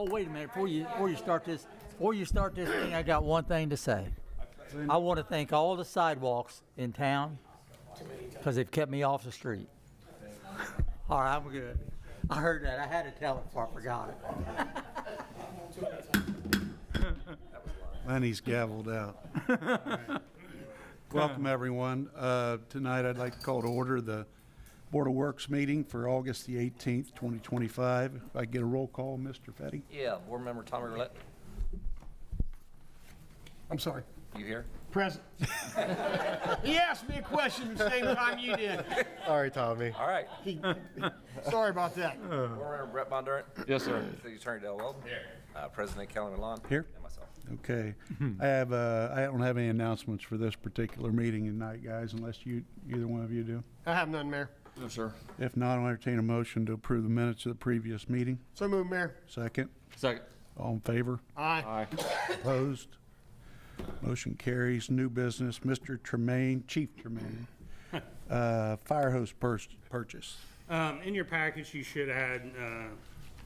Oh, wait a minute, before you start this thing, I got one thing to say. I want to thank all the sidewalks in town because they've kept me off the street. All right, I'm good. I heard that. I had to tell it before I forgot it. Lenny's gavelled out. Right. Welcome, everyone. Tonight, I'd like to call to order the Board of Works meeting for August the 18th, 2025. If I get a roll call, Mr. Fetty? Yeah, Board Member Tommy Roulette. I'm sorry. You here? Present. He asked me a question the same time you did. Sorry, Tommy. All right. Sorry about that. Board Member Brett Bondurant. Yes, sir. City Attorney Dale Weldon. Here. President Kelly Milan. Here. And myself. Okay. I don't have any announcements for this particular meeting tonight, guys, unless either one of you do. I have none, Mayor. No, sir. If not, I'll entertain a motion to approve the minutes of the previous meeting. So moved, Mayor. Second. Second. All in favor? Aye. Aye. Opposed? Motion carries. New business, Mr. Tremaine, Chief Tremaine. Fire hose purchase. In your package, you should add a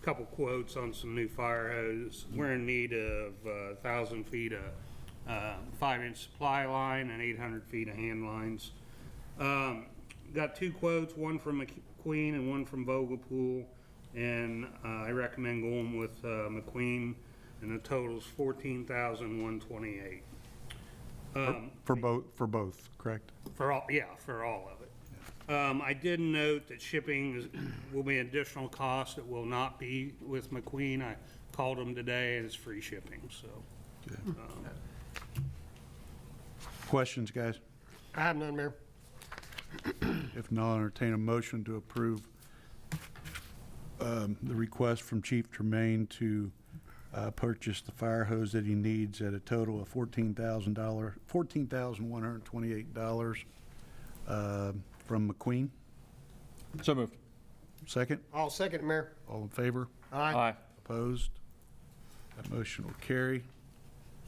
couple quotes on some new fire hose. We're in need of 1,000 feet of 5-inch supply line and 800 feet of hand lines. Got two quotes, one from McQueen and one from Vogelpool, and I recommend going with McQueen, and the total is $14,128. For both, correct? For all, yeah, for all of it. I did note that shipping will be an additional cost. It will not be with McQueen. I called them today and it's free shipping, so. Okay. Questions, guys? I have none, Mayor. If not, I'll entertain a motion to approve the request from Chief Tremaine to purchase the fire hose that he needs at a total of $14,128 from McQueen. So moved. Second. I'll second it, Mayor. All in favor? Aye. Opposed? That motion will carry.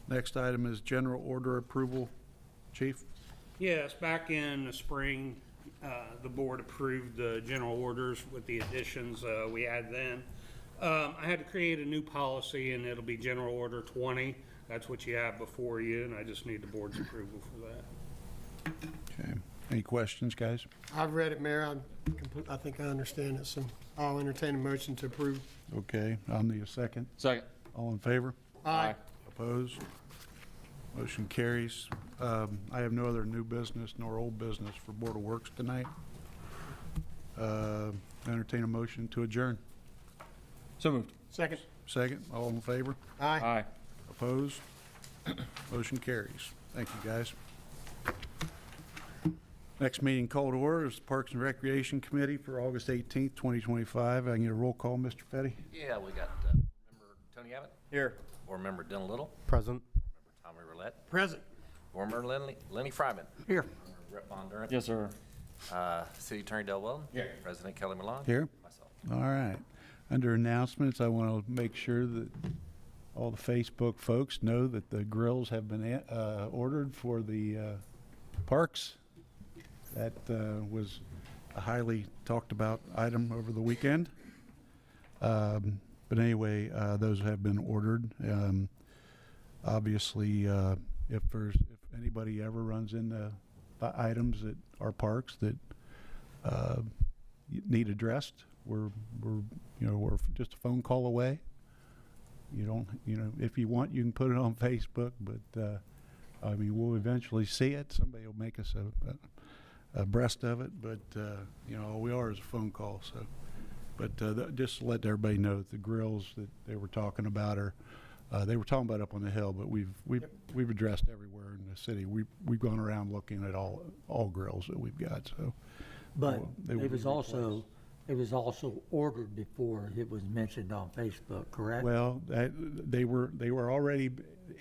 Next item is general order approval. Chief? Yes, back in the spring, the board approved the general orders with the additions we had then. I had to create a new policy and it'll be General Order 20. That's what you have before you, and I just need the board's approval for that. Okay. Any questions, guys? I've read it, Mayor. I think I understand it, so I'll entertain a motion to approve. Okay, I'll need a second. Second. All in favor? Aye. Opposed? Motion carries. I have no other new business nor old business for Board of Works tonight. Entertain a motion to adjourn. So moved. Second. Second, all in favor? Aye. Aye. Opposed? Motion carries. Thank you, guys. Next meeting called to order is the Parks and Recreation Committee for August 18th, 2025. I can get a roll call, Mr. Fetty? Yeah, we got Member Tony Abbott. Here. Board Member Dylan Little. Present. Member Tommy Roulette. Present. Board Member Lenny Fryman. Here. Board Member Brett Bondurant. Yes, sir. City Attorney Dale Weldon. Here. President Kelly Milan. Here. Myself. All right. Under announcements, I want to make sure that all the Facebook folks know that the grills have been ordered for the parks. That was a highly talked about item over the weekend. But anyway, those have been ordered. Obviously, if anybody ever runs into items at our parks that need addressed, we're just a phone call away. If you want, you can put it on Facebook, but I mean, we'll eventually see it. Somebody will make us abreast of it, but all we are is a phone call. So, but just to let everybody know that the grills that they were talking about are they were talking about up on the hill, but we've addressed everywhere in the city. We've gone around looking at all grills that we've got. So, But it was also ordered before it was mentioned on Facebook, correct? Well, they were already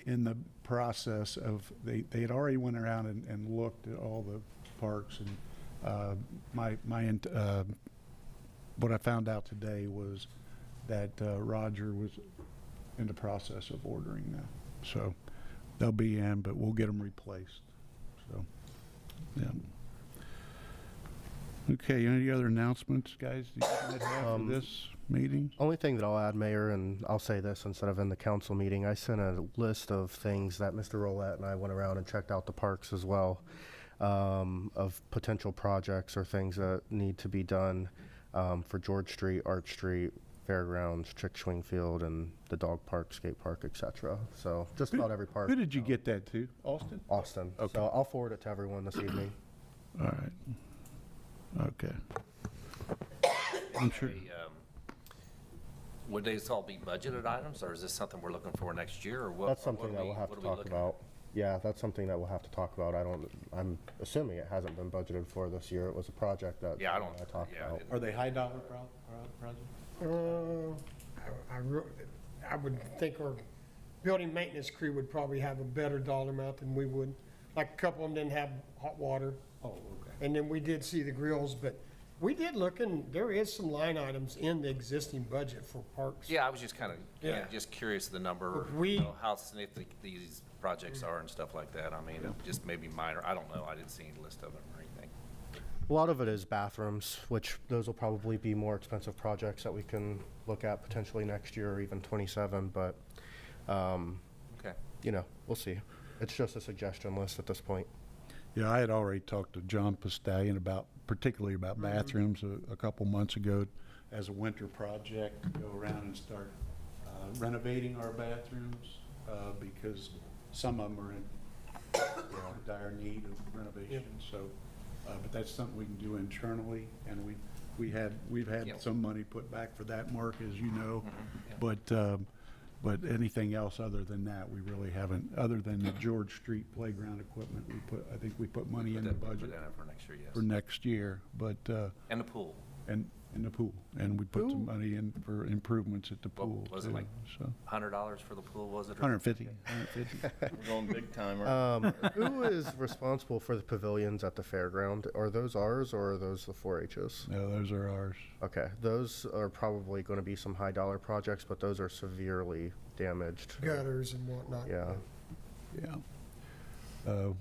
in the process of they had already went around and looked at all the parks, and what I found out today was that Roger was in the process of ordering them. So they'll be in, but we'll get them replaced. So, yeah. Okay, any other announcements, guys, that you might have for this meeting? Only thing that I'll add, Mayor, and I'll say this instead of in the council meeting, I sent a list of things that Mr. Roulette and I went around and checked out the parks as well, of potential projects or things that need to be done for George Street, Arch Street, Fairgrounds, Chick Swing Field, and the dog park, skate park, etc. So just about every park. Who did you get that to? Austin? Austin. Okay. So I'll forward it to everyone this evening. All right. Okay. I'm sure. Would these all be budgeted items, or is this something we're looking for next year, or what? That's what something are that we- we'll have what to are we talk looking about. Yeah, that's something that we'll have to talk about. I'm assuming it hasn't been budgeted for this year. It was a project that Yeah, I Tom and don't- talked yeah, I about. didn't- Are they high dollar projects? I would think our building maintenance crew would probably have a better dollar amount than we would. Like a couple of them didn't have hot water. Oh, okay. And then we did see the grills, but we did look, and there is some line items in the existing budget for parks. Yeah, I was just kind of, Yeah. just curious of the number, We- you know, how significant these projects are and stuff like that. I mean, just maybe minor, I don't know, I didn't see any list of them or anything. A lot of it is bathrooms, which those will probably be more expensive projects that we can look at potentially next year or even 27, but, Okay. you know, we'll see. It's just a suggestion list at this point. Yeah, I had already talked to John Pastallion particularly about bathrooms a couple months ago as a winter project to go around and start renovating our bathrooms because some of them are in dire need of renovation. So, but that's something we can do internally, and we've had Yep. some money put back for that, Mark, as you know. But anything else other than that, we really haven't, other than the George Street playground equipment, I think we put money in the budget Put that in for next year, yes. for next year, but, And the pool. and in the pool, and we put some money in for improvements at the What pool, was it, too, like so, $100 for the pool, was it? or- 150. We're going big timer. Who is responsible for the pavilions at the fairground? Are those ours or are those the 4-H's? No, those are ours. Okay, those are probably going to be some high dollar projects, but those are severely damaged. Gutters and whatnot. Yeah. Yeah.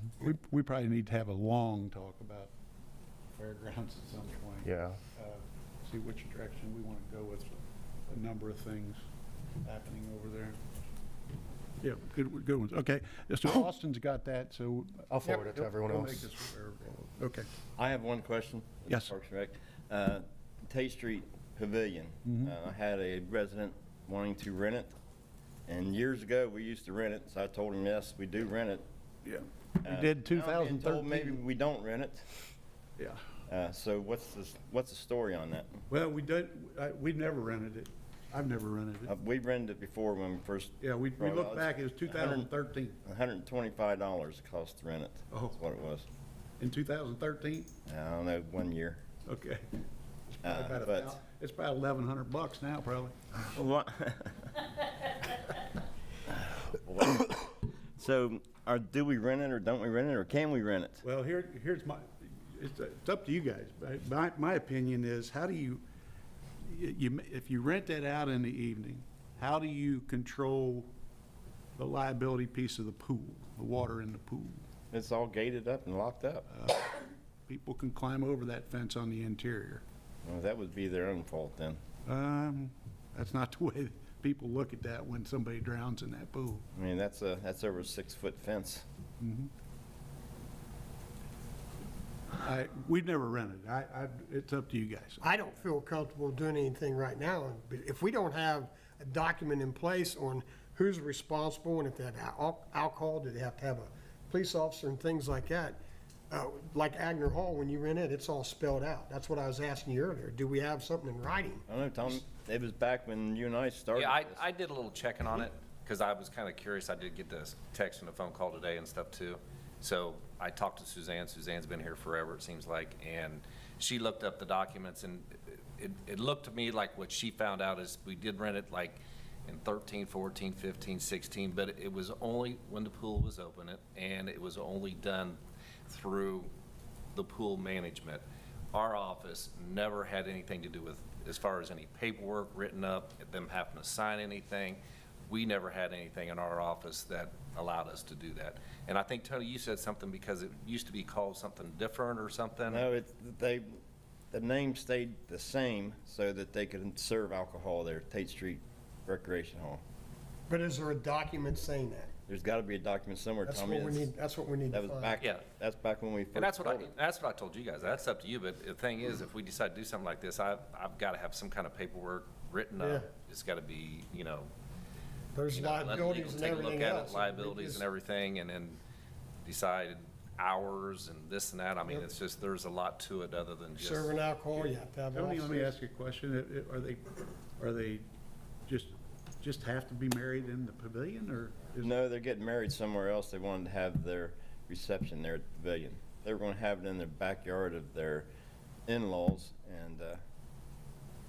We probably need to have a long talk about fairgrounds at some point. Yeah. See which direction we want to go with a number of things happening over there. Yeah, good ones. Okay, so Austin's got that, so. I'll forward it to everyone he'll make else. us aware of it. Okay. I have one question. Yes. Parks and Rec. Tate Street Pavilion. I had a resident wanting to rent it, and years ago, we used to rent it, so I told him, yes, we do rent it. Yeah. We did Now I'm being told Maybe 2013. we don't rent it. Yeah. So what's the story on that? Well, we've never rented it. I've never rented it. We rented it before when we first. Yeah, we brought it look out. back, it was 2013. $125 it cost to rent it. Oh. That's what it was. In 2013? I don't know, 1 year. Okay. It's probably But- it's about $1,100 now, probably. What? So, do we rent it or don't we rent it, or can we rent it? Well, here's it's up to you guys. My opinion is, how do you, if you rent that out in the evening, how do you control the liability piece of the pool, the water in the pool? It's all gated up and locked up. People can climb over that fence on the interior. Well, that would be their own fault then. That's not the way people look at that when somebody drowns in that pool. I mean, that's over a 6-foot fence. We've never rented. It's up to you guys. I don't feel comfortable doing anything right now, but if we don't have a document in place on who's responsible, and if they have alcohol, do they have to have a police officer and things like that? Like Agner Hall, when you rent it, it's all spelled out. That's what I was asking you earlier. Do we have something in writing? I don't know, Tom, it was back when you and I started Yeah, this. I did a little checking on it, because I was kind of curious. I did get this text and a phone call today and stuff too. So I talked to Suzanne. Suzanne's been here forever, it seems like, and she looked up the documents, and it looked to me like what she found out is we did rent it like in 13, 14, 15, 16, but it was only when the pool was open, and it was only done through the pool management. Our office never had anything to do with, as far as any paperwork written up, them having to sign anything. We never had anything in our office that allowed us to do that. And I think, Tony, you said something because it used to be called something different or something. No, the name stayed the same so that they could serve alcohol there, Tate Street Recreation Hall. But is there a document saying that? There's got to be a document somewhere, That's Tommy. what we need, that's what we need That to was find. back, Yeah. that's back when we first And that's what built it. that's what I told you guys. That's up to you, but the thing is, if we decide to do something like this, I've got to have some kind of paperwork written up. Yeah. It's got to be, There's let legal liabilities and take a look everything at else. it, liabilities and everything, and then decide hours and this and that. I mean, Yep. it's just, there's a lot to it other than just. Serving alcohol, you have to have Tony, let me officers. ask you a question. Are they just have to be married in the pavilion, or? No, they're getting married somewhere else. They wanted to have their reception there at the pavilion. They were going to have it in the backyard of their in-laws,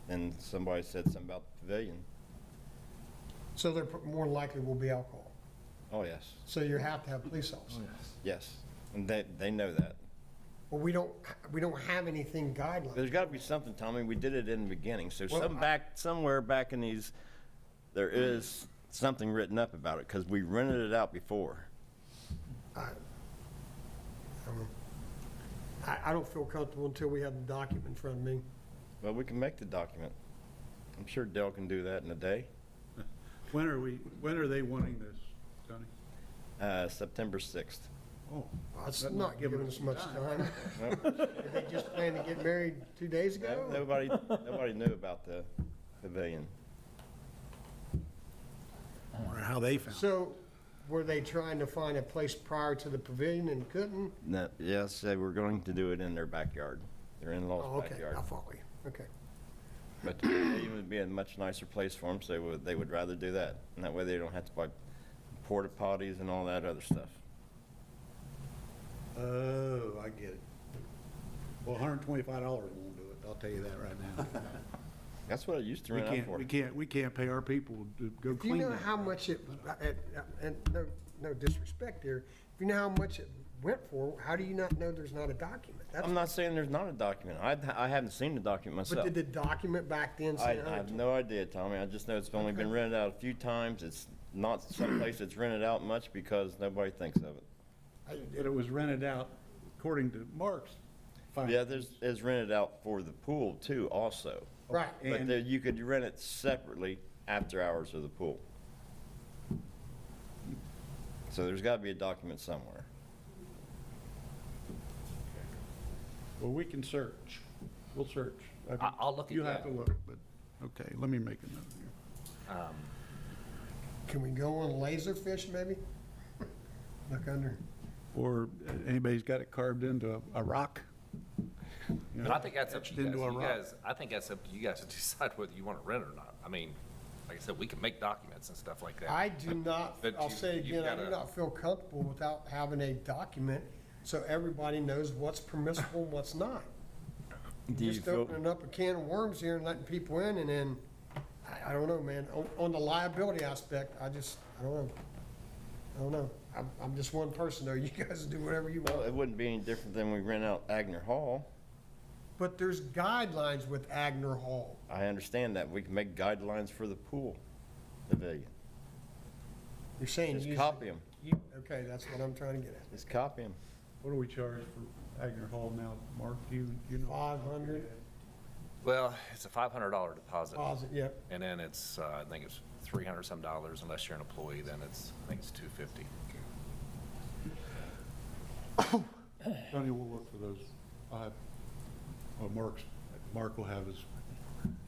and somebody said something about the pavilion. So there more than likely will be alcohol. Oh, yes, So you have to have police officers. yes, and they know that. Well, we don't have anything guidelines. There's got to be something, Tommy. We did it in the beginning, so Well, somewhere back in these, there is something written up about it, because we rented it out before. I don't feel comfortable until we have the document in front of me. Well, we can make the document. I'm sure Dell can do that in a day. When are they wanting this, Tony? September 6th. Oh, That's That's not giving us much time. Nope. Did they just plan to get married 2 days ago? Nobody knew about the pavilion. I wonder how they found it. So were they trying to find a place prior to the pavilion and couldn't? No, yes, they were going to do it in their backyard, their Oh, in-laws' okay, backyard. I follow you. Okay. But the pavilion would be a much nicer place for them, so they would rather do that. And that way they don't have to buy porta potties and all that other stuff. Oh, I get it. Well, $125 won't do it, I'll tell you that right now. That's what it used to We rent out can't, for. we can't pay our people to go If you clean know that. how much it, and no disrespect here, if you know how much it went for, how do you not know there's not a document? That's- I'm not saying there's not a document. I haven't seen the document But myself. did the document back then I say? have no idea, Tommy. I just know it's only been rented out a few times. It's not someplace that's rented out much because nobody thinks of it. But it was rented out according to Mark's findings. Yeah, it's rented out for the pool too also. Right. But And- there, you could rent it separately after hours of the pool. So there's got to be a document somewhere. Well, we can search. We'll search. I'll look at You have that. to look, but, okay, let me make a note here. Can we go on Laserfish maybe? Look under. Or anybody's got it carved into a rock? You know, But I think that's up to etched you guys. into a You rock. guys, I think that's up to you guys to decide whether you want to rent it or not. I mean, like I said, we can make documents and stuff like that. I do not, But I'll you- say you've again, I do gotta- not feel comfortable without having a document so everybody knows what's permissible and what's not. Do you Just feel, opening up a can of worms here and letting people in and then, I don't know, man. On the liability aspect, I don't know. I'm just one person though. You guys do whatever you well, want. it wouldn't be any different than we rent out Agner Hall. But there's guidelines with Agner Hall. I understand that. We can make guidelines for the pool pavilion. You're saying Just use. copy them. Okay, that's what I'm trying to get at. Just copy them. What do we charge for Agner Hall now, Mark? Do you know? 500 Well, it's a $500 deposit. deposit, yep. And then it's, I think it's $300 some dollars, unless you're an employee, then it's, I think it's $250. Tony, we'll look for those. I'll have, Mark will have his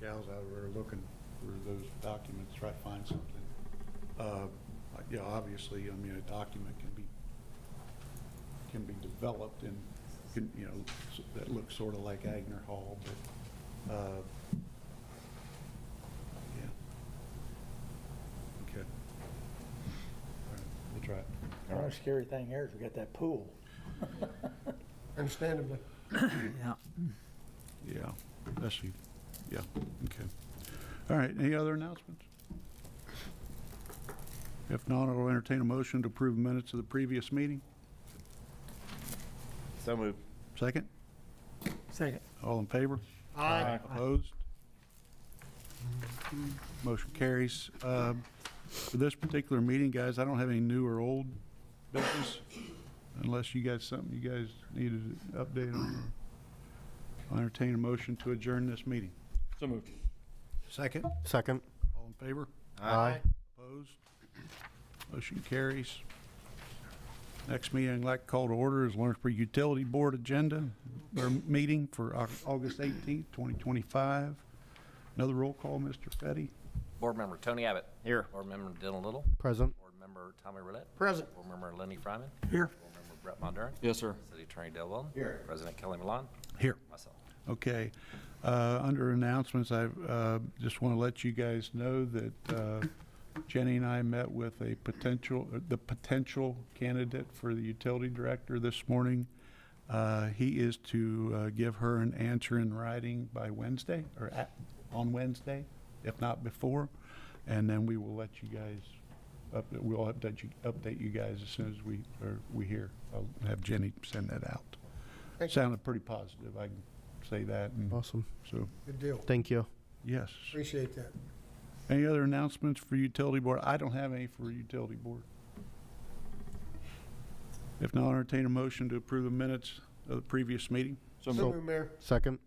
gals out there looking for those documents, try to find something. Yeah, obviously, I mean, a document can be developed and, that looks sort of like Agner Hall, but, yeah. Okay. All right, we'll try it. The only scary thing here is we got that pool. Understandably. Yeah. Yeah, especially, yeah, okay. All right, any other announcements? If not, I'll entertain a motion to approve minutes of the previous meeting. So moved. Second? Second. All in favor? Aye. Opposed? Motion carries. For this particular meeting, guys, I don't have any new or old business, unless you got something you guys needed an update on. I'll entertain a motion to adjourn this meeting. So moved. Second, Second. all in favor? Aye. Opposed? Motion carries. Next meeting I'd like to call to order is Lawrenceburg Utility Board agenda, or meeting for August 18th, 2025. Another roll call, Mr. Fetty. Board Member Tony Abbott. Here. Board Member Dylan Little. Present. Board Member Tommy Roulette. Present. Board Member Lenny Fryman. Here. Board Member Brett Mondurant. Yes, sir. City Attorney Dale Weldon. Here. President Kelly Malone. Here. Myself. Okay. Under announcements, I just want to let you guys know that Jenny and I met with the potential candidate for the utility director this morning. He is to give her an answer in writing by Wednesday, or on Wednesday, if not before, and then we will let you guys. We'll update you guys as soon as we hear. I'll have Jenny send that out. Thank you. Sounded pretty positive. I can say that. And Awesome. so, Good deal. Thank you. yes. Appreciate that. Any other announcements for utility board? I don't have any for utility board. If not, I'll entertain a motion to approve the minutes of the previous meeting. So So moved. moved, Mayor. Second.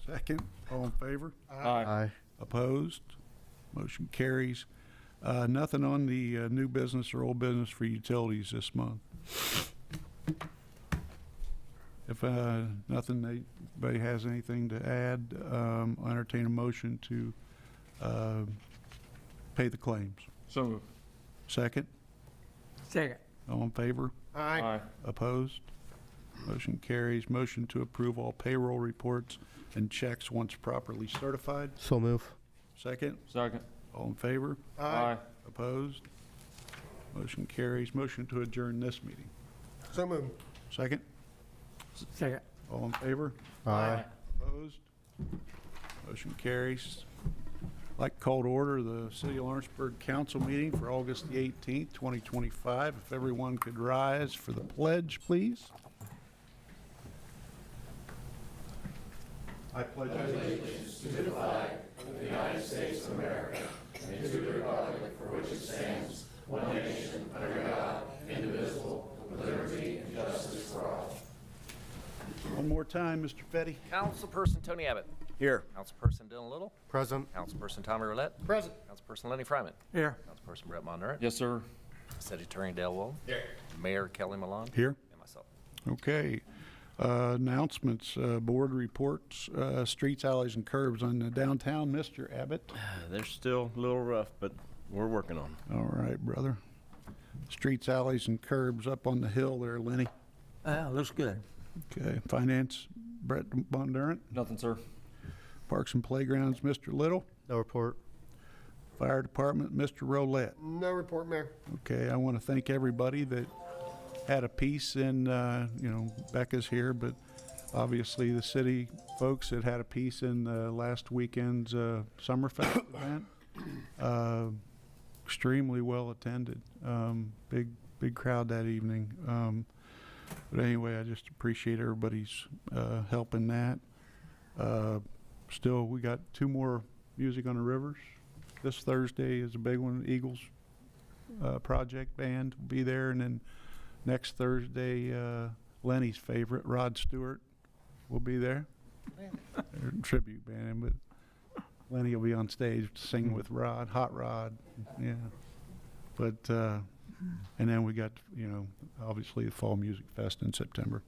Second, all in favor? Aye. Aye. Opposed? Motion carries. Nothing on the new business or old business for utilities this month. If anybody has anything to add, I'll entertain a motion to pay the claims. So moved. Second, Second. all in favor? Aye. Opposed? Motion carries. Motion to approve all payroll reports and checks once properly certified. So move. Second, Second. all in favor? Aye. Opposed? Motion carries. Motion to adjourn this meeting. So moved. Second, Second. all in favor? Aye. Opposed? Motion carries. Like to call to order the City of Lawrenceburg Council meeting for August the 18th, 2025. If everyone could rise for the pledge, please. I pledge allegiance. One more time, Mr. Fetty. Councilperson Tony Abbott. Here. Councilperson Dylan Little. Present. Councilperson Tommy Roulette. Present. Councilperson Lenny Fryman. Here. Councilperson Brett Mondurant. Yes, sir. City Attorney Dale Weldon. Here. Mayor Kelly Malone. Here. And myself. Okay. Announcements, board reports, streets, alleys, and curbs on the downtown. Mr. Abbott. They're still a little rough, but we're working on them. All right, brother. Streets, alleys, and curbs up on the hill there, Lenny. Looks good. Okay. Finance, Brett Bondurant. Nothing, sir. Parks and Playgrounds, Mr. Little. No report. Fire Department, Mr. Rolette. No report, Mayor. Okay, I want to thank everybody that had a piece in, Becca's here, but obviously the city folks that had a piece in last weekend's Summerfest event. Extremely well attended. Big crowd that evening. But anyway, I just appreciate everybody's help in that. Still, we got 2 more Music on the Rivers. This Thursday is a big one. Eagles Project Band will be there, and then next Thursday, Lenny's favorite, Rod Stewart, will be there. Tribute band, but Lenny will be on stage singing with Rod, Hot Rod, yeah. But and then we got obviously the Fall Music Fest in September.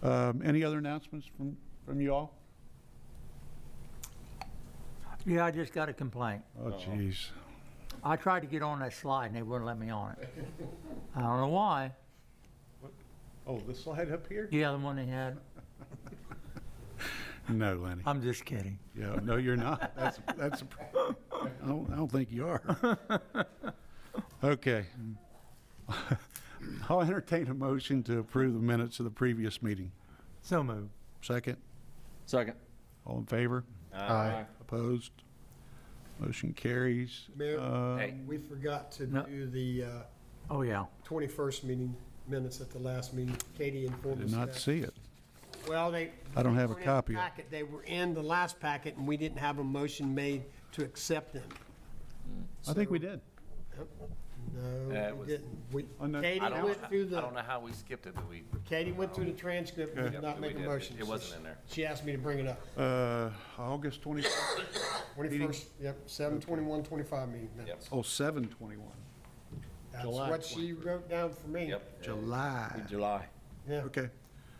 Any other announcements from you all? Yeah, I just got a complaint. Oh, jeez. I tried to get on that slide and they wouldn't let me on it. I don't know why. Oh, the slide up here? Yeah, the one they had. No, Lenny. I'm just kidding. Yeah, no, you're not. That's. I don't think you are. Okay. I'll entertain a motion to approve the minutes of the previous meeting. So moved. Second. Second. All in favor? Aye. Opposed? Motion carries. Mayor, Hey. we forgot to No. do the Oh, yeah. 21st meeting minutes at the last meeting. Katie informed us Did not that. see it. Well, I don't have a weren't in the copy of it. packet. They were in the last packet, and we didn't have a motion made to accept them. I think we did. Yeah, No, it we was- didn't. On the- Katie I don't, went through I don't the, know how we skipped it, but we, Katie went through the transcript and did Yep, not we make a did. motion. It so wasn't in there. She asked me to bring it up. August 20, 21st, yep, 7/21/25 meeting minutes. oh, 7/21, That's July what she wrote down for me. yep. July. July. Yeah. Okay.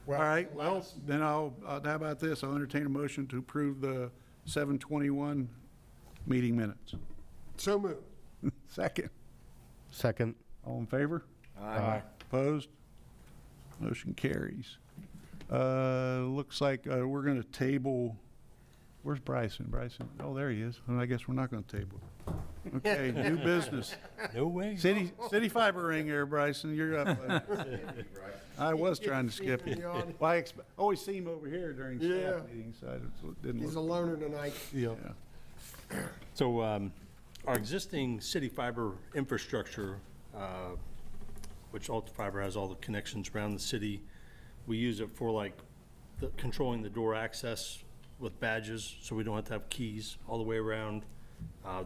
Well, All right, well, last- then how about this? I'll entertain a motion to approve the 7/21 meeting minutes. So moved. Second. Second. All in favor? Aye. Opposed? Motion carries. Looks like we're going to table, where's Bryson? Bryson, oh, there he is. Well, I guess we're not going to table it. Okay, new business. No way. City fiber ring here, Bryson, you're up. buddy. I was trying to skip you. Well, I always see him over here during Yeah. staff meetings, so I didn't He's a look. loner tonight. Yeah. So our existing city fiber infrastructure, which Alta Fiber has all the connections around the city, we use it for like controlling the door access with badges, so we don't have to have keys all the way around.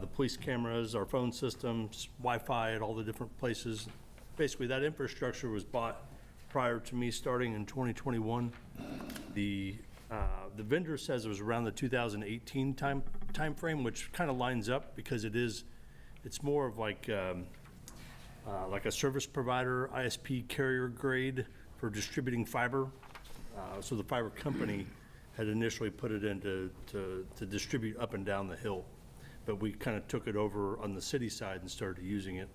The police cameras, our phone systems, Wi-Fi at all the different places. Basically, that infrastructure was bought prior to me starting in 2021. The vendor says it was around the 2018 timeframe, which kind of lines up because it's more of like a service provider, ISP carrier grade for distributing fiber. So the fiber company had initially put it in to distribute up and down the hill. But we kind of took it over on the city side and started using it.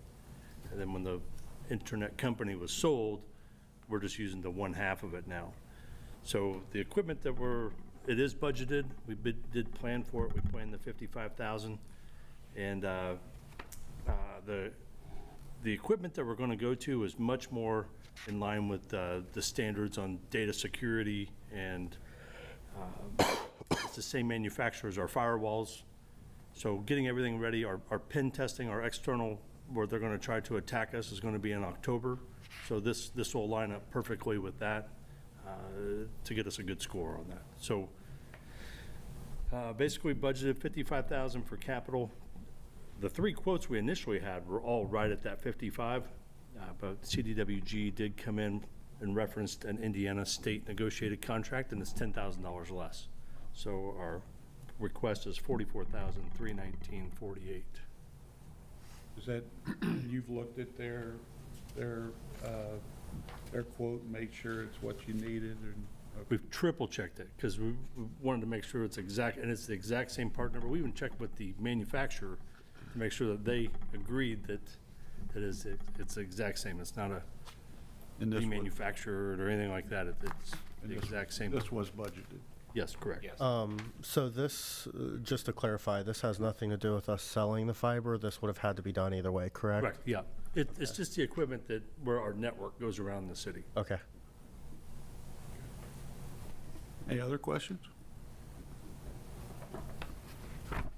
And then when the internet company was sold, we're just using the one half of it now. So the equipment that it is budgeted, we did plan for it, we planned the 55,000. And the equipment that we're gonna go to is much more in line with the standards on data security, and it's the same manufacturer as our firewalls. So getting everything ready, our pen testing, our external, where they're gonna try to attack us, is gonna be in October. So this will line up perfectly with that to get us a good score on that. So basically budgeted 55,000 for capital. The three quotes we initially had were all right at that 55, but CDWG did come in and referenced an Indiana state negotiated contract, and it's $10,000 less. So our request is $44,319.48. Is that, you've looked at their quote and made sure it's what you needed, and? We've triple checked it because we wanted to make sure it's exact, and it's the exact same part number. We even checked with the manufacturer to make sure that they agreed that it's the exact same. It's not And this was- remanufactured or anything like that. It's the exact same. This was budgeted. Yes, correct. Yes. So this, just to clarify, this has nothing to do with us selling the fiber. This would have had to be done either way, correct? Correct, yeah. It's just the equipment where our network goes around the city. Okay. Any other questions?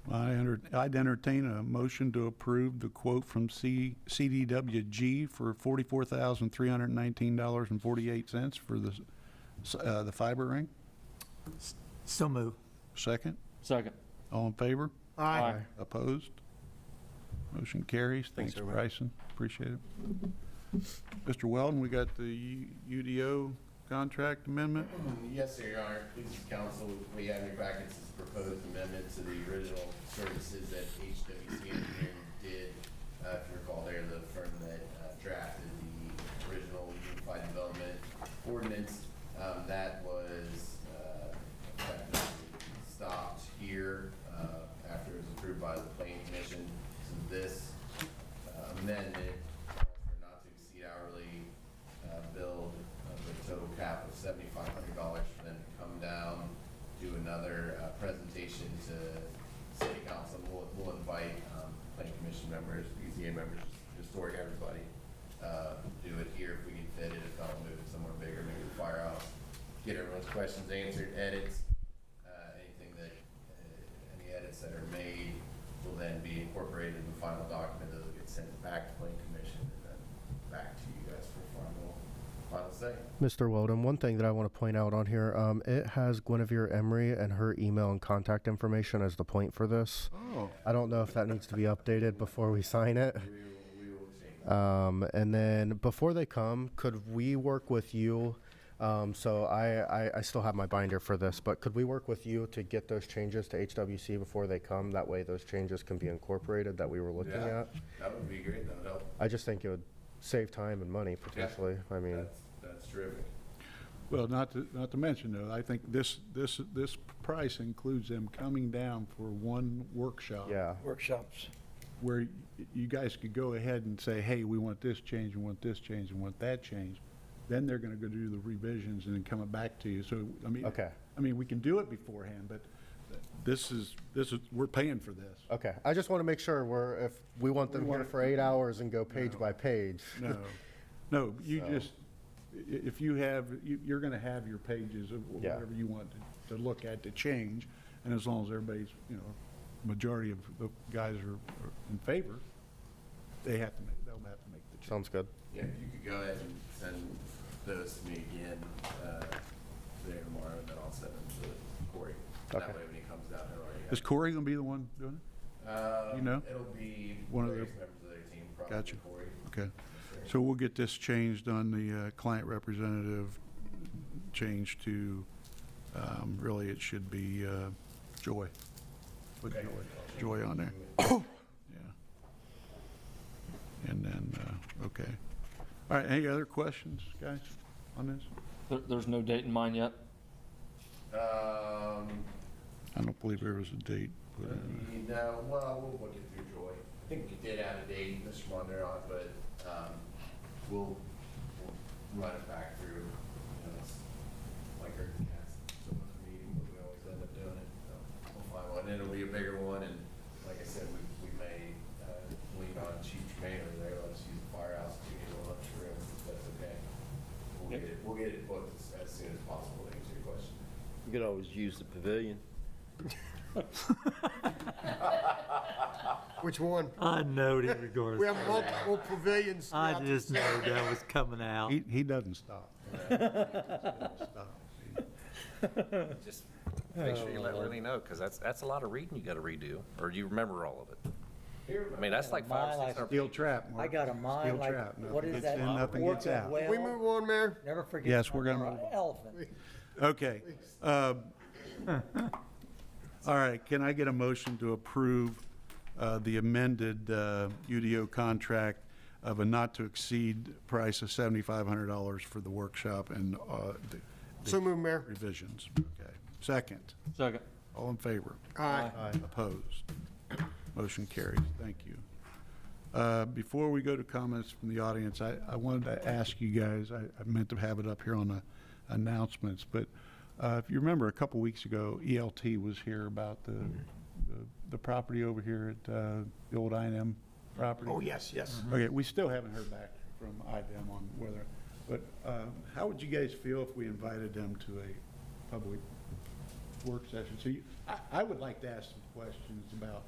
I'd entertain a motion to approve the quote from CDWG for $44,319.48 for the fiber ring. So move. Second? Second. All in favor? Aye. Opposed? Motion carries. Thanks, everyone. Bryson. Appreciate it. Mr. Weldon, we got the UDO contract amendment. Yes, sir, Your Honor. Please, council, we have in your packets this proposed amendment to the original services that HWC Engineering did. If you recall, they're the firm that drafted the original Unified Development Ordinance. That was effectively stopped here after it was approved by the Planning Commission. So this amendment calls for not to exceed hourly billed with a total cap of $7,500 for them to come down, do another presentation to city council. We'll invite planning commission members, PCA members, historic, everybody. Do it here if we can fit it, if not, we'll move it somewhere bigger, maybe the firehouse. Get everyone's questions answered, edits, anything that, any edits that are made will then be incorporated in the final document. Those will get sent back to planning commission and then back to you guys for final say. Mr. Weldon, one thing that I want to point out on here, it has Guinevere Emery and her email and contact information as the point for this. Oh. I don't know if that needs to be updated before we sign it. We will exchange And then before they come, could we work with you? So I still have my binder for this, but could we work with you to get those changes to HWC before they come? That way those changes can be incorporated that we were looking Yeah. at. That would be great, that would help. I just think it would save time and money potentially. I mean, That's terrific. Well, not to mention though, I think this price includes them coming down for one workshop. yeah. Workshops. Where you guys could go ahead and say, hey, we want this change, we want this change, and want that change. Then they're gonna go do the revisions and then come back to you. So, I mean. Okay. I mean, we can do it beforehand, but this is, we're paying for this. Okay. I just want to make sure if we want them here for 8 hours and go page by page. No, you So- just, if you have, you're gonna have your pages of Yeah. whatever you want to look at to change. And as long as everybody's, majority of the guys are in favor, they'll have to make the change. Sounds good. Yeah, if you could go ahead and send those to me again, today or tomorrow, and then I'll send them to Corey. That Okay. way when he comes down, he'll already Is Corey gonna be the one doing you know? It'll be One of the- various members of their team, probably Gotcha. Corey. it? Okay. So we'll get this changed on the client representative, changed to, really it should be Joy. Put Okay. Joy on there. Yeah. And then, okay. All right, any other questions, guys, on this? There's no date in mind yet? I don't believe there was a date put in. No, well, we'll look it through Joy. I think we did add a date, Mr. Mondar on, but, we'll run it back through, it's like our so much meeting, but we always end up doing it, so we'll find one, and it'll be a bigger one, and like I said, we may, lean on Chief Tremaine over there, let us use the firehouse to get a little extra room, if that's okay. We'll get it booked as soon as possible, to answer your question. You could always use the pavilion. Which one? I know he was going We have multiple pavilions. I throughout the just city. know that was coming out. He doesn't stop. He doesn't stop. Just make sure you let Rennie know, because that's a lot of reading you gotta redo, or you remember all of it. I mean, that's like 500 or 600 Steel trap, Mark. I got a mind Steel like, trap. what Nothing is gets that? in, nothing Orca gets out. whale? We move on, Mayor? Never forget. Yes, we're gonna or move on. Elephant. Okay. All right, can I get a motion to approve the amended UDO contract of a not-to-exceed price of $7,500 for the workshop and the So move, Mayor. revisions? Okay. Second, Second. all in favor? Aye. Opposed? Motion carries. Thank you. Before we go to comments from the audience, I wanted to ask you guys, I meant to have it up here on the announcements, but if you remember, a couple weeks ago, ELT was here about the property over here at the old I&M property. Oh, yes, yes. Okay, we still haven't heard back from I&M on whether, but how would you guys feel if we invited them to a public work session? So I would like to ask some questions about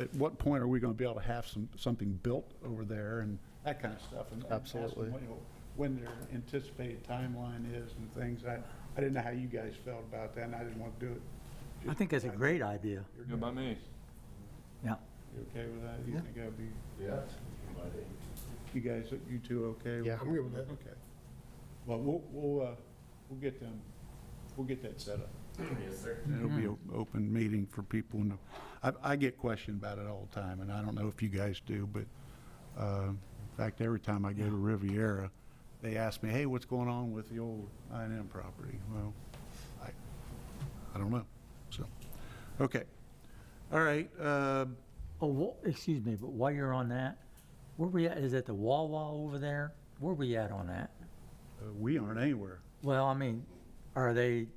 at what point are we going to be able to have something built over there and that kind of stuff? And ask them, Absolutely. when their anticipated timeline is and things. I didn't know how you guys felt about that, and I didn't want to do it. I think that's a great idea. You're Good by me. Yeah. You okay with that? You think that'd be, Yeah. you guys, you two okay? with Yeah. I'm good with that. Okay. Well, we'll get them, we'll get that set up. Yes, sir. And it'll be an open meeting for people. And I get questioned about it all the time, and I don't know if you guys do, but in fact, every time I go to Riviera, they ask me, hey, what's going on with the old I&M property? Well, I don't know, so, okay. All right, Oh, excuse me, but while you're on that, where we at? Is it the Wawa over there? Where we at on that? we aren't anywhere. Well, I mean, are they,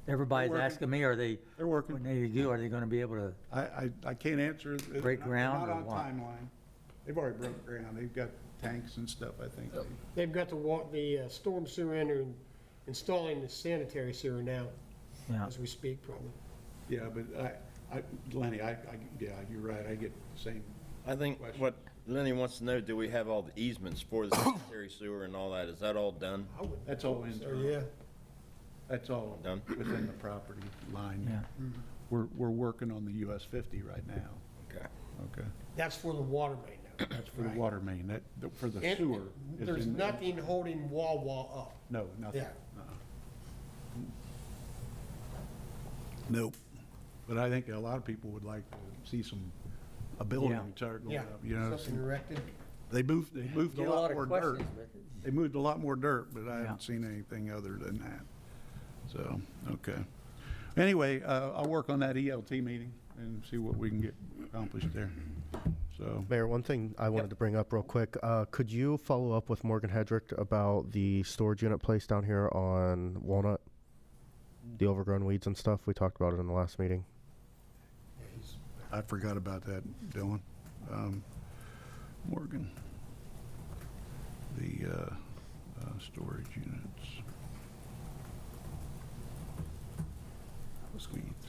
everybody's working. asking me, are they, They're working. when they do, are they gonna be able to? I can't answer. Break ground Not or on what? timeline. They've already broke ground. They've got tanks and stuff, I think. They've got the storm sewer in and installing the sanitary sewer now, Yeah. as we speak, probably. Yeah, but Lenny, yeah, you're right. I get the same. I think Question. what Lenny wants to know, do we have all the easements for the sanitary sewer and all that? Is that all done? That's all So, internal. yeah. That's all Done. within the property line. Yeah. We're working on the US 50 right now. Okay. Okay. That's for the water main That's for the water main, for the And sewer. is There's in- nothing holding Wawa up. No, nothing. Yeah. Nope. But I think a lot of people would like to see a building Yeah. start going Yeah, up, you know. something erected. They moved Get a lot of more dirt. questions, but They moved a lot more dirt, but I Yeah. haven't seen anything other than that. So, okay. Anyway, I'll work on that ELT meeting and see what we can get accomplished there. So, Mayor, one thing I wanted to bring up real quick, could you follow up with Morgan Hedrick about the storage unit place down here on Walnut? The overgrown weeds and stuff, we talked about it in the last meeting. I forgot about that, Dylan. Morgan. The storage units. Weeds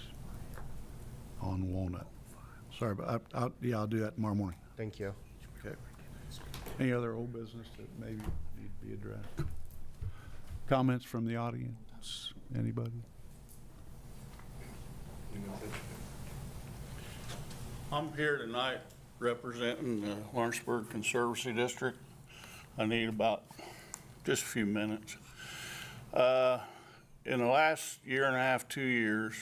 on Walnut. Sorry, but I'll do that tomorrow morning. Thank you. Okay. Any other old business that maybe need to be addressed? Comments from the audience? Anybody? I'm here tonight representing the Lawrenceburg Conservancy District. I need about just a few minutes. In the last year and a half, 2 years,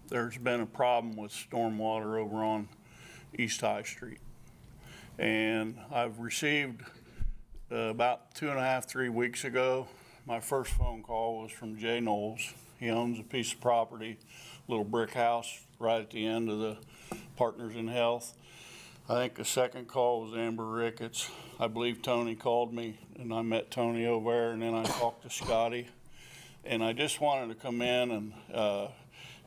there's been a problem with stormwater over on East High Street. And I've received about 2.5, 3 weeks ago, my first phone call was from Jay Knowles. He owns a piece of property, little brick house right at the end of the Partners in Health. I think the second call was Amber Ricketts. I believe Tony called me, and I met Tony over there, and then I talked to Scotty. And I just wanted to come in and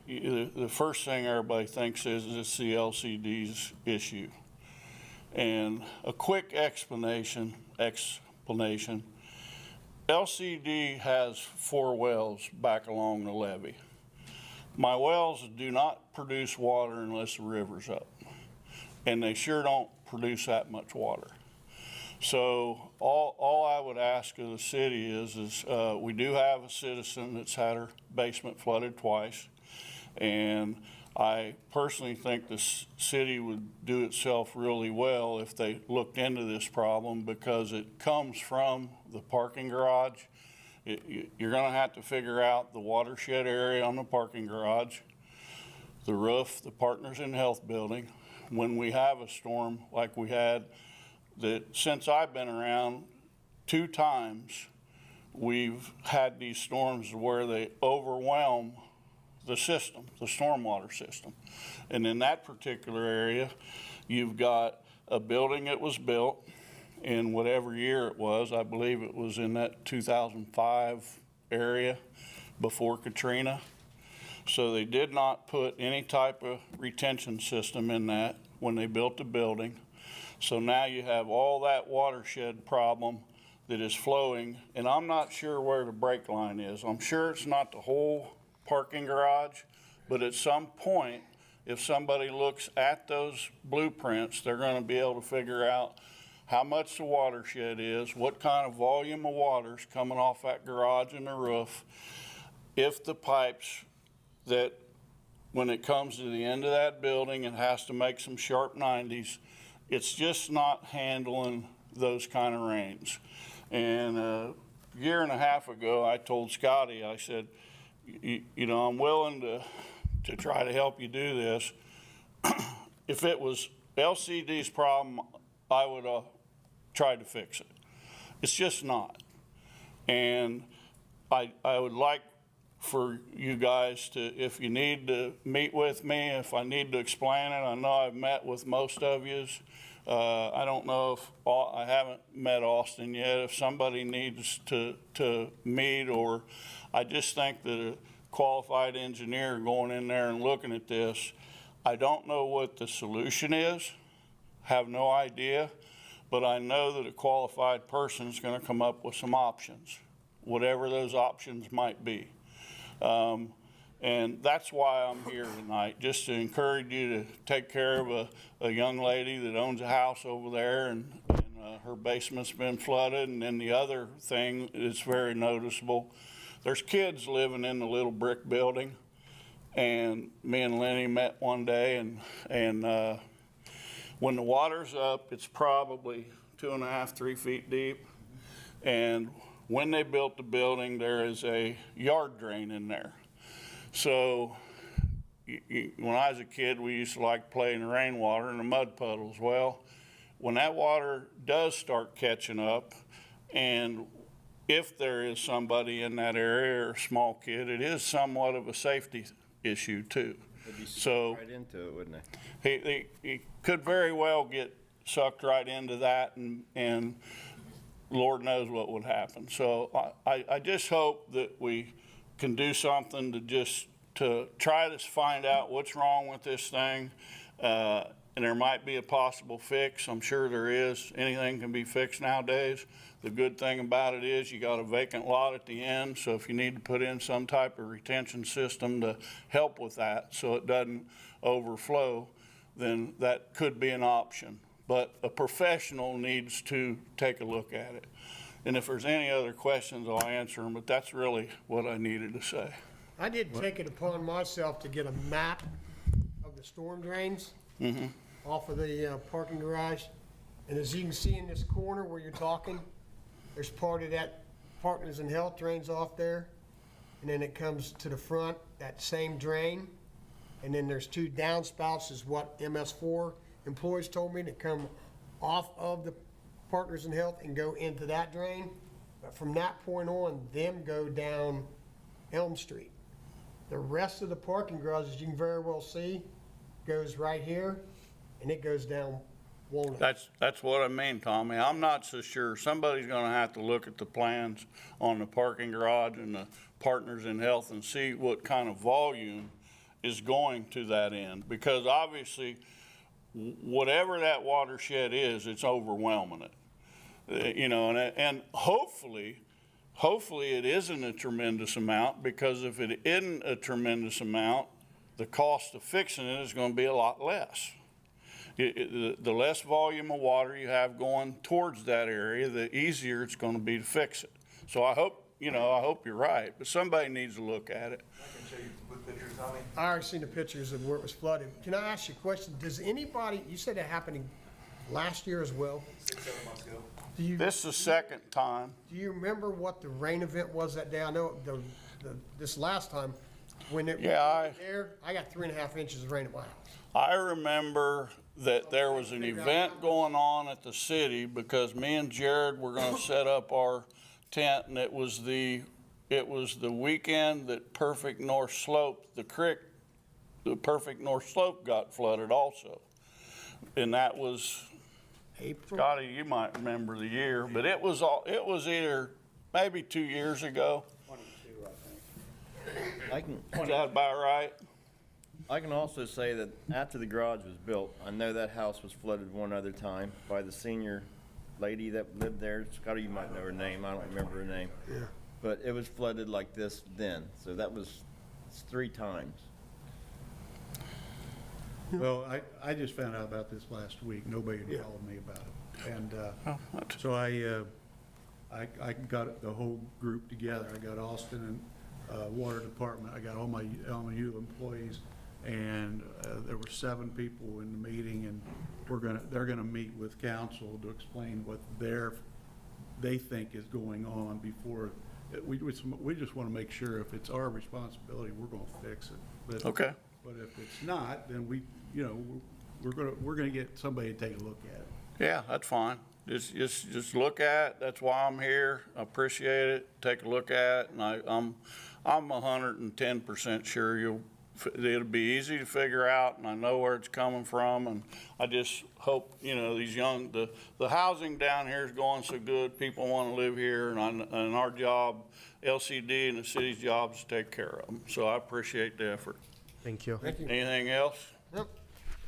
the first thing everybody thinks is it's the LCD's issue. And a quick explanation, LCD has 4 wells back along the levee. My wells do not produce water unless the river's up. And they sure don't produce that much water. So all I would ask of the city is we do have a citizen that's had her basement flooded twice. And I personally think the city would do itself really well if they looked into this problem, because it comes from the parking garage. You're gonna have to figure out the watershed area on the parking garage, the roof, the Partners in Health building. When we have a storm like we had, that since I've been around, 2 times we've had these storms where they overwhelm the system, the stormwater system. And in that particular area, you've got a building that was built in whatever year it was. I believe it was in that 2005 area before Katrina. So they did not put any type of retention system in that when they built the building. So now you have all that watershed problem that is flowing, and I'm not sure where the break line is. I'm sure it's not the whole parking garage, but at some point, if somebody looks at those blueprints, they're gonna be able to figure out how much the watershed is, what kind of volume of water's coming off that garage and the roof, if the pipes that when it comes to the end of that building, it has to make some sharp 90s. It's just not handling those kind of rains. And a year and a half ago, I told Scotty, I said, you know, I'm willing to try to help you do this. If it was LCD's problem, I would have tried to fix it. It's just not. And I would like for you guys to, if you need to meet with me, if I need to explain it, I know I've met with most of yous. I don't know if, I haven't met Austin yet, if somebody needs to meet, or I just think that a qualified engineer going in there and looking at this, I don't know what the solution is, have no idea, but I know that a qualified person is going to come up with some options, whatever those options might be. And that's why I'm here tonight, just to encourage you to take care of a young lady that owns a house over there, and her basement's been flooded. And then the other thing that's very noticeable, there's kids living in the little brick building. And me and Lenny met one day, and When the water's up, it's probably 2.5, 3 feet deep. And when they built the building, there is a yard drain in there. So when I was a kid, we used to like play in the rainwater and the mud puddles. Well, when that water does start catching up, and if there is somebody in that area or a small kid, it is somewhat of a safety issue too. They'd be So right into it, wouldn't they? he could very well get sucked right into that, and Lord knows what would happen. So I just hope that we can do something to try to find out what's wrong with this thing. And there might be a possible fix. I'm sure there is. Anything can be fixed nowadays. The good thing about it is you got a vacant lot at the end, so if you need to put in some type of retention system to help with that so it doesn't overflow, then that could be an option. But a professional needs to take a look at it. And if there's any other questions, I'll answer them, but that's really what I needed to say. I did take it upon myself to get a map of the storm drains off of the parking garage. And as you can see in this corner where you're talking, there's part of that Partners in Health drains off there. And then it comes to the front, that same drain. And then there's 2 downspouts is what MS4 employees told me to come off of the Partners in Health and go into that drain. But from that point on, them go down Elm Street. The rest of the parking garage, as you can very well see, goes right here, and it goes down Walnut. That's what I mean, Tommy. I'm not so sure. Somebody's gonna have to look at the plans on the parking garage and the Partners in Health and see what kind of volume is going to that end. Because obviously, whatever that watershed is, it's overwhelming it. You know, and hopefully it isn't a tremendous amount, because if it isn't a tremendous amount, the cost of fixing it is going to be a lot less. The less volume of water you have going towards that area, the easier it's going to be to fix it. So I hope you're right, but somebody needs to look at it. I can show you some quick pictures, Tommy. I already seen the pictures of where it was flooded. Can I ask you a question? Does anybody, you said it happened last year as well? 6-7 months ago. This is the second time. Do you remember what the rain event was that day? I know this last time, when it was there, I got 3.5 inches of rain at my house. I remember that there was an event going on at the city, because me and Jared were going to set up our tent, and it was the weekend that Perfect North Slope, the Perfect North Slope got flooded also. And that was, April? Scotty, you might remember the year, but it was either maybe 2 years ago. 22, I think. Is that about right? I can also say that after the garage was built, I know that house was flooded one other time by the senior lady that lived there. Scotty, you might know her name. I don't remember her name. Yeah. But it was flooded like this then. So that was 3 times. Well, I just found out about this last week. Nobody had called me about it. And so I got the whole group together. I got Austin and Water Department. I got all my LMU employees, and there were 7 people in the meeting, and they're gonna meet with council to explain what they think is going on before. We just want to make sure if it's our responsibility, we're going to fix it. But, Okay. But if it's not, then we're gonna get somebody to take a look at it. Yeah, that's fine. Just look at it. That's why I'm here. I appreciate it. Take a look at it, and I'm 110% sure it'll be easy to figure out, and I know where it's coming from, and I just hope, the housing down here is going so good, people want to live here, and our job, LCD and the city's job is to take care of them. So I appreciate the effort. Thank you. Thank you. Anything else? Yep.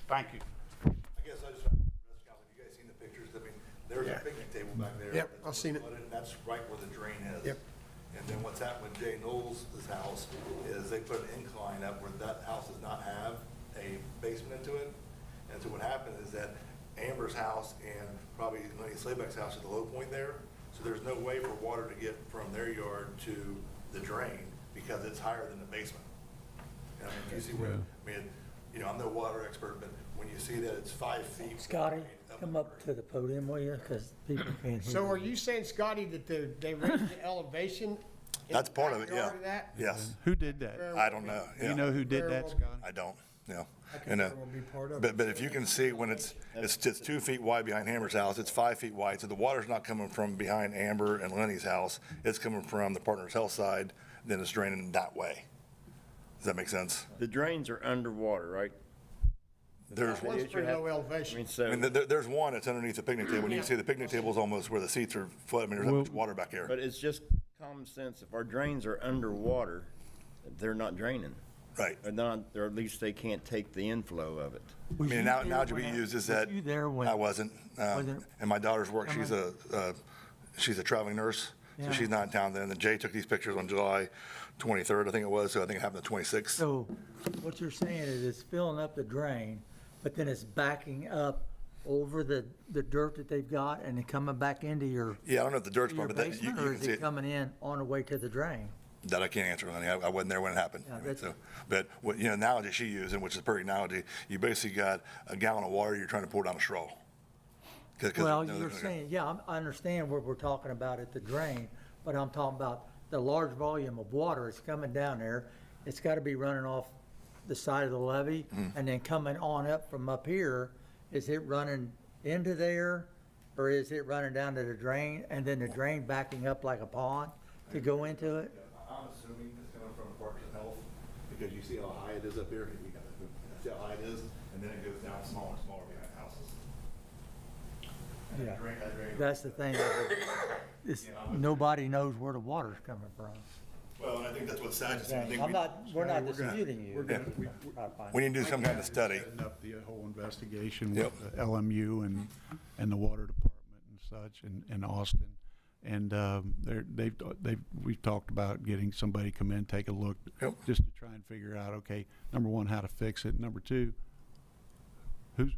Thank you. I guess I just, have you guys seen the pictures? I mean, there's a picnic table back there. Yep, I've seen it. And that's right where the drain is. Yep. And then what's happened with Jay Knowles' house is they put an incline up where that house does not have a basement into it. And so what happened is that Amber's house and probably Lenny Slayback's house is the low point there. So there's no way for water to get from their yard to the drain because it's higher than the basement. And I mean, you see where, I'm no water expert, but when you see that it's 5 feet. Scotty, come up to the podium, will you? Because people can't hear. So are you saying, Scotty, that they raised the elevation? in That's the part of it, backyard yeah. of that? Yes, Who did that? I don't know, Do you yeah. know who did that, Scotty? I don't, yeah. That And, could be part of it. but if you can see when it's 2 feet wide behind Amber's house, it's 5 feet wide, so the water's not coming from behind Amber and Lenny's house. It's coming from the Partners Health side, then it's draining that way. Does that make sense? The drains are underwater, right? There's, That one's pretty low I elevation. mean, so, there's one that's underneath the picnic table, and you can see the picnic table's almost where the seats are flooded. I mean, there's that much water back there. but it's just common sense. If our drains are underwater, they're not draining. Right. Or not, or at least they can't take the inflow of it. I mean, now, analogy we use is that. Was you there when? I wasn't. Wasn't- And my daughter's work, she's a traveling nurse, so Yeah. she's not in town then. And Jay took these pictures on July 23rd, I think it was, so I think it happened the 26th. So what you're saying is it's filling up the drain, but then it's backing up over the dirt that they've got and then coming back into your Yeah, I don't know if the dirt's part, but that, you basement, or can is see it it. coming in on the way to the drain? That I can't answer, honey. I wasn't there when it happened. Yeah, I mean, that's- so, but what, analogy she used, and which is a pretty analogy, you basically got a gallon of water you're trying to pour down a straw. 'Cause- Well, no, you're no, no. saying, yeah, I understand what we're talking about at the drain, but I'm talking about the large volume of water is coming down there. It's got to be running off the side of the levee Mm-hmm. and then coming on up from up here. Is it running into there, or is it running down to the drain and then the drain backing up like a pond to go into it? I'm assuming it's coming from Partners Health, because you see how high it is up here, see how high it is, and then it goes down smaller and smaller behind houses. And Yeah. that drain- That's the thing. It's, nobody knows where the water's coming from. Well, and I think that's what sad is. I think I'm we- not, we're not we're gonna- disputing you. we're gonna- we- We need to do some kind of study. Setting up the whole investigation Yep. with the LMU and the water department and such in Austin. And we've talked about getting somebody come in, take a look, Yep. just to try and figure out, okay, number one, how to fix it. Number two,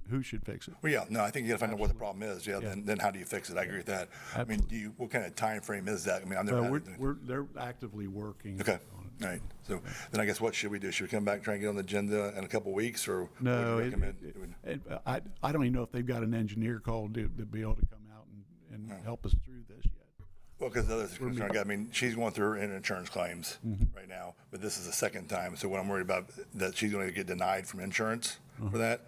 who should fix it? Well, yeah, no, I think you gotta find out what the problem is, yeah, Yeah. then how do you fix it? I agree with that. I mean, what kind of time frame is that? I mean, I've never Well, had it. they're actively working. Okay, on it. all right. So then I guess what should we do? Should we come back and try and get on the agenda in a couple of weeks, or? what No, do you recommend? I don't even know if they've got an engineer called to be able to come out and help us through this yet. Well, because the other concern I got, I mean, she's going through her insurance claims right now, but this is the second time. So what I'm worried about, that she's going to get denied from insurance for that,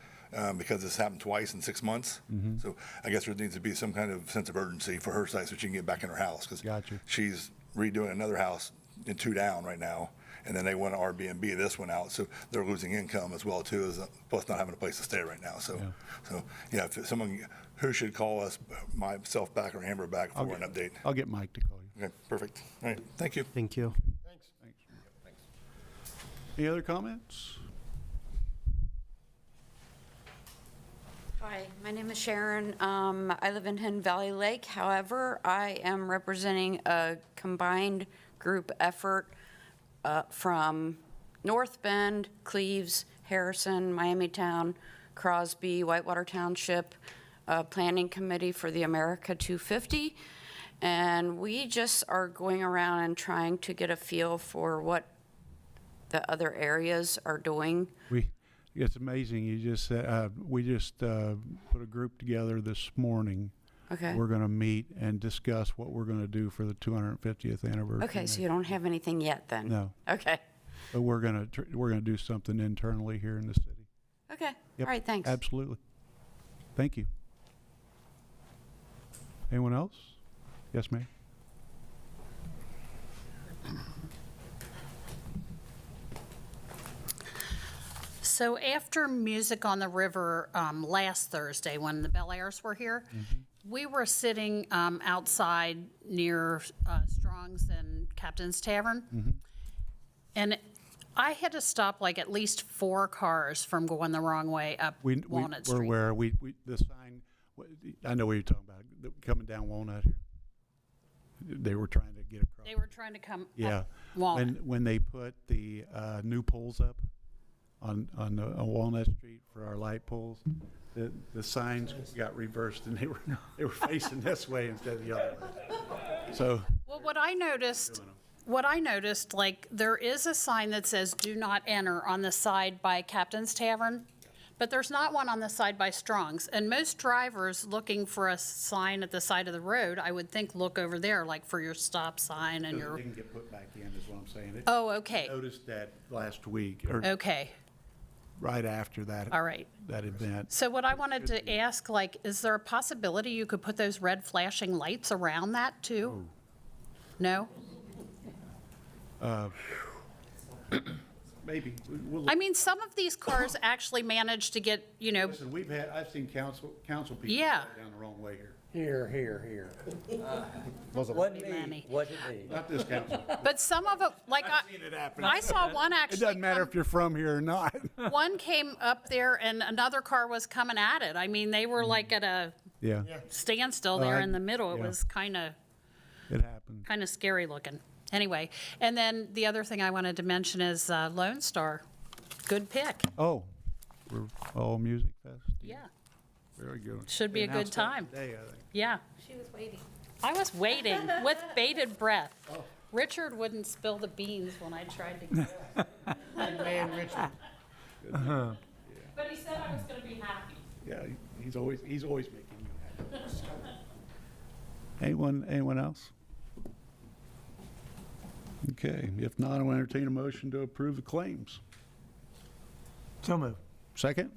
because this happened twice in 6 months. So I guess there needs to be some kind of sense of urgency for her side so she can get back in her house. Because Gotcha. she's redoing another house in 2 down right now, and then they want to Airbnb this one out. So they're losing income as well, too, as plus not having a place to stay right now. So, yeah, if someone, who should call us, myself back or Amber back for an update? I'll get Mike to call you. Okay, perfect. All right, thank you. Thank you. Thanks. Any other comments? Hi, my name is Sharon. I live in Hidden Valley Lake. However, I am representing a combined group effort from North Bend, Cleves, Harrison, Miamitown, Crosby, Whitewater Township, Planning Committee for the America 250. And we just are going around and trying to get a feel for what the other areas are doing. It's amazing. You just said, we just put a group together this morning. Okay. We're going to meet and discuss what we're going to do for the 250th anniversary. Okay, so you don't have anything yet then? No. Okay. But we're going to do something internally here in the city. Okay. Yep, All right, thanks. Absolutely. Thank you. Anyone else? Yes, ma'am. So after Music on the River last Thursday, when the Bel Airs were here, we were sitting outside near Strong's and Captain's Tavern. And I had to stop like at least 4 cars from going the wrong way up Walnut We're Street. aware. The sign, I know what you're talking about, coming down Walnut here. They were trying to get across. They were trying to come Yeah. up Walnut. When they put the new poles up on Walnut Street for our light poles, the signs got reversed and they were facing this way instead of the other way. So Well, what I noticed what I noticed, like, there is a sign that says "Do not enter" on the side by Captain's Tavern, but there's not one on the side by Strong's. And most drivers looking for a sign at the side of the road, I would think, look over there, like for your stop sign and They your, can get put back in, is what I'm saying. oh, okay, I noticed that last week, or okay, right after that. all right. That event. So what I wanted to ask, like, is there a possibility you could put those red flashing lights around that too? No? Maybe. We'll I mean, some of these cars actually manage to get, listen, I've seen council people Yeah. go down the wrong way here. Here. Wasn't Wasn't Manny. me, wasn't me. Not this council. but some of it, like, seen it happen. I saw one It actually. doesn't matter if you're from here or not. One came up there and another car was coming at it. I mean, they were like at a Yeah, standstill there I- in the middle. It yeah. was kind of it happened. scary looking. Anyway, and then the other thing I wanted to mention is Lone Star. Good pick. Oh, we're all Music Fest. Yeah, Very good. should be a good Announced that time. Today, I think. Yeah. She was waiting. I was waiting with bated breath. Richard wouldn't spill the beans when I tried to get Man, Richard. But he said I was going to be happy. Yeah, he's always making you happy. Anyone else? Okay, if not, I'll entertain a motion to approve the claims. So moved. Second?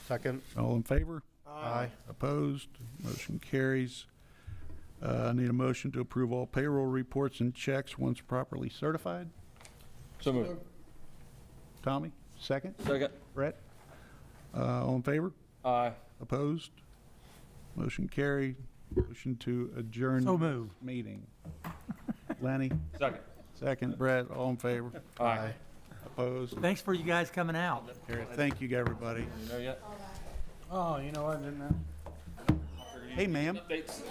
Second. All in favor? Aye. Opposed? Motion carries. I need a motion to approve all payroll reports and checks once properly certified. So moved. Tommy, second? Second. Brett? All in favor? Aye. Opposed? Motion carried. Motion to adjourn. So moved. Meeting. Lenny? Second. Second. Brett, all in favor? Aye. Opposed? Thanks for you guys coming out. Thank you, everybody. You know yet? Oh, you know what, I didn't know. Hey, ma'am. Updates?